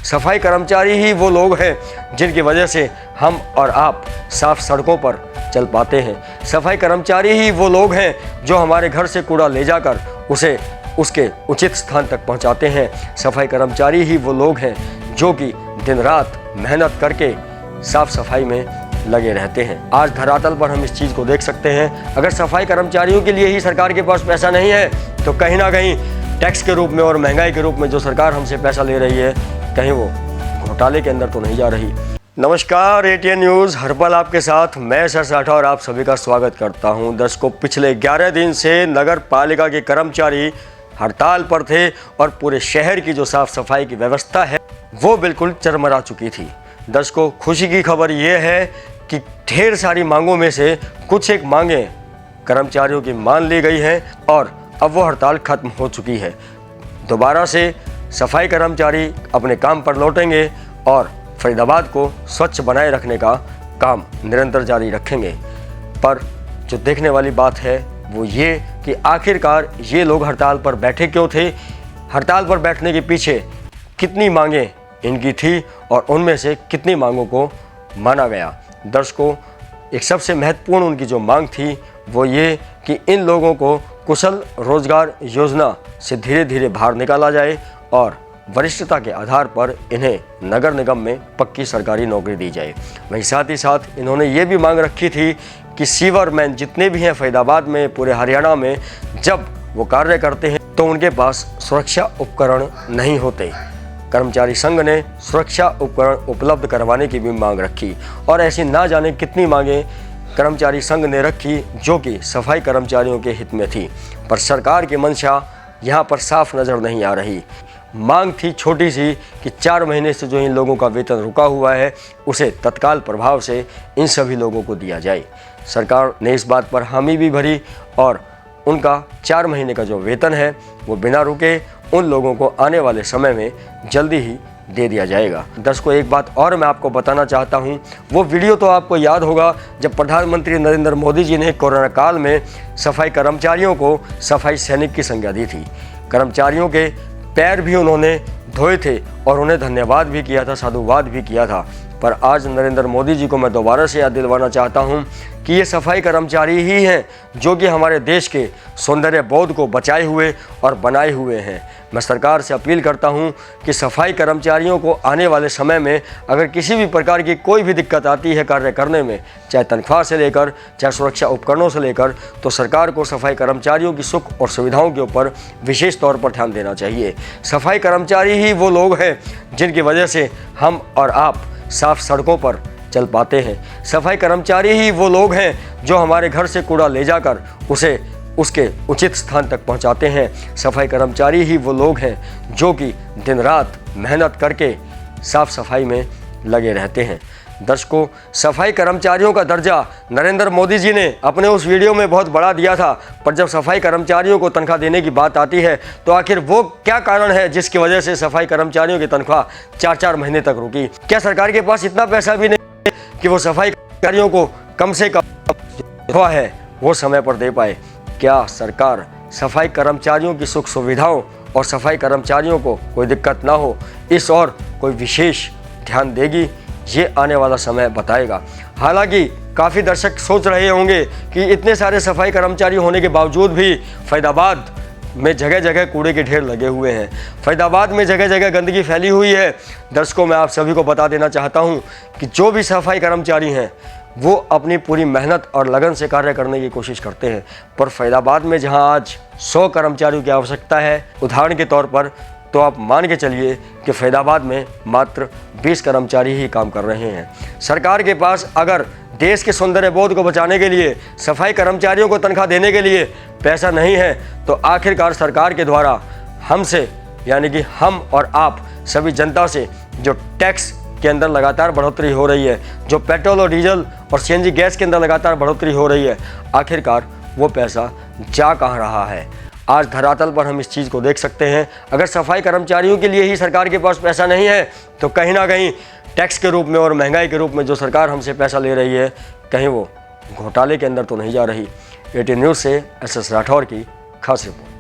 सफाई कर्मचारी ही वो लोग हैं जिनकी वजह से हम और आप साफ सड़कों पर चल पाते हैं। सफाई कर्मचारी ही वो लोग हैं जो हमारे घर से कूड़ा ले जाकर उसे उसके उचित स्थान तक पहुंचाते हैं। सफाई कर्मचारी ही वो लोग हैं जो कि दिन रात मेहनत करके साफ सफाई में लगे रहते हैं। आज धरातल पर हम इस चीज़ को देख सकते हैं। अगर सफाई कर्मचारियों के लिए ही सरकार के पास पैसा नहीं है तो कहीं ना कहीं टैक्स के रूप में और महंगाई के रूप में जो सरकार हमसे पैसा ले रही है, कहीं वो घोटाले के अंदर तो नहीं जा रही। नमस्कार, एटीएन न्यूज़ हर पल आपके साथ मैं सर राठौर आप सभी का स्वागत करता हूं। दर्शकों, पिछले 11 दिन से नगर पालिका के कर्मचारी हड़ताल पर थे और पूरे शहर की जो साफ सफाई की व्यवस्था है वो बिल्कुल चरमरा चुकी थी। दर्शकों, खुशी की खबर ये है कि ढेर सारी मांगों में से कुछ एक मांगें कर्मचारियों की मान ली गई हैं और अब वो हड़ताल खत्म हो चुकी है। दोबारा से सफाई कर्मचारी अपने काम पर लौटेंगे और फरीदाबाद को स्वच्छ बनाए रखने का काम निरंतर जारी रखेंगे। पर जो देखने वाली बात है वो ये कि आखिरकार ये लोग हड़ताल पर बैठे क्यों थे, हड़ताल पर बैठने के पीछे कितनी मांगें इनकी थी और उनमें से कितनी मांगों को माना गया। दर्शकों, एक सबसे महत्वपूर्ण उनकी जो मांग थी वो ये कि इन लोगों को कुशल रोजगार योजना से धीरे धीरे बाहर निकाला जाए और वरिष्ठता के आधार पर इन्हें नगर निगम में पक्की सरकारी नौकरी दी जाए। वहीं साथ ही साथ इन्होंने ये भी मांग रखी थी कि सीवरमैन जितने भी हैं फरीदाबाद में, पूरे हरियाणा में, जब वो कार्य करते हैं तो उनके पास सुरक्षा उपकरण नहीं होते। कर्मचारी संघ ने सुरक्षा उपकरण उपलब्ध करवाने की भी मांग रखी और ऐसी ना जाने कितनी मांगें कर्मचारी संघ ने रखी जो कि सफाई कर्मचारियों के हित में थी। पर सरकार की मंशा यहाँ पर साफ नज़र नहीं आ रही। मांग थी छोटी सी कि 4 महीने से जो इन लोगों का वेतन रुका हुआ है उसे तत्काल प्रभाव से इन सभी लोगों को दिया जाए। सरकार ने इस बात पर हामी भी भरी और उनका 4 महीने का जो वेतन है वो बिना रुके उन लोगों को आने वाले समय में जल्दी ही दे दिया जाएगा। दर्शकों, एक बात और मैं आपको बताना चाहता हूं, वो वीडियो तो आपको याद होगा जब प्रधानमंत्री नरेंद्र मोदी जी ने कोरोना काल में सफाई कर्मचारियों को सफाई सैनिक की संज्ञा दी थी। कर्मचारियों के पैर भी उन्होंने धोए थे और उन्हें धन्यवाद भी किया था, साधुवाद भी किया था। पर आज नरेंद्र मोदी जी को मैं दोबारा से याद दिलवाना चाहता हूं कि ये सफाई कर्मचारी ही हैं जो कि हमारे देश के सौंदर्य बोध को बचाए हुए और बनाए हुए हैं। मैं सरकार से अपील करता हूं कि सफाई कर्मचारियों को आने वाले समय में अगर किसी भी प्रकार की कोई भी दिक्कत आती है कार्य करने में, चाहे तनख्वाह से लेकर चाहे सुरक्षा उपकरणों से लेकर, तो सरकार को सफाई कर्मचारियों की सुख और सुविधाओं के ऊपर विशेष तौर पर ध्यान देना चाहिए। सफाई कर्मचारी ही वो लोग हैं जिनकी वजह से हम और आप साफ सड़कों पर चल पाते हैं। सफाई कर्मचारी ही वो लोग हैं जो हमारे घर से कूड़ा ले जाकर उसे उसके उचित स्थान तक पहुंचाते हैं। सफाई कर्मचारी ही वो लोग हैं जो कि दिन रात मेहनत करके साफ सफाई में लगे रहते हैं। दर्शकों, सफाई कर्मचारियों का दर्जा नरेंद्र मोदी जी ने अपने उस वीडियो में बहुत बड़ा दिया था, पर जब सफाई कर्मचारियों को तनख्वाह देने की बात आती है तो आखिर वो क्या कारण है जिसकी वजह से सफाई कर्मचारियों की तनख्वाह 4-4 महीने तक रुकी? क्या सरकार के पास इतना पैसा भी नहीं कि वो सफाई कर्मचारियों को कम से कम तनख्वाह है वो समय पर दे पाए? क्या सरकार सफाई कर्मचारियों की सुख सुविधाओं और सफाई कर्मचारियों को कोई दिक्कत ना हो इस और कोई विशेष ध्यान देगी? ये आने वाला समय बताएगा। हालांकि काफ़ी दर्शक सोच रहे होंगे कि इतने सारे सफाई कर्मचारी होने के बावजूद भी फरीदाबाद में जगह जगह कूड़े के ढेर लगे हुए हैं, फरीदाबाद में जगह जगह गंदगी फैली हुई है। दर्शकों, मैं आप सभी को बता देना चाहता हूं कि जो भी सफाई कर्मचारी हैं वो अपनी पूरी मेहनत और लगन से कार्य करने की कोशिश करते हैं, पर फरीदाबाद में जहां आज 100 कर्मचारियों की आवश्यकता है उदाहरण के तौर पर, तो आप मान के चलिए कि फरीदाबाद में मात्र 20 कर्मचारी ही काम कर रहे हैं। सरकार के पास अगर देश के सौंदर्य बोध को बचाने के लिए, सफाई कर्मचारियों को तनख्वाह देने के लिए पैसा नहीं है तो आखिरकार सरकार के द्वारा हमसे, यानी कि हम और आप सभी जनता से जो टैक्स के अंदर लगातार बढ़ोतरी हो रही है, जो पेट्रोल और डीजल और सीएनजी गैस के अंदर लगातार बढ़ोतरी हो रही है, आखिरकार वो पैसा जा कहाँ रहा है? आज धरातल पर हम इस चीज़ को देख सकते हैं। अगर सफाई कर्मचारियों के लिए ही सरकार के पास पैसा नहीं है तो कहीं ना कहीं टैक्स के रूप में और महंगाई के रूप में जो सरकार हमसे पैसा ले रही है, कहीं वो घोटाले के अंदर तो नहीं जा रही। एटीएन न्यूज़ से एसएस राठौर की खास रिपोर्ट।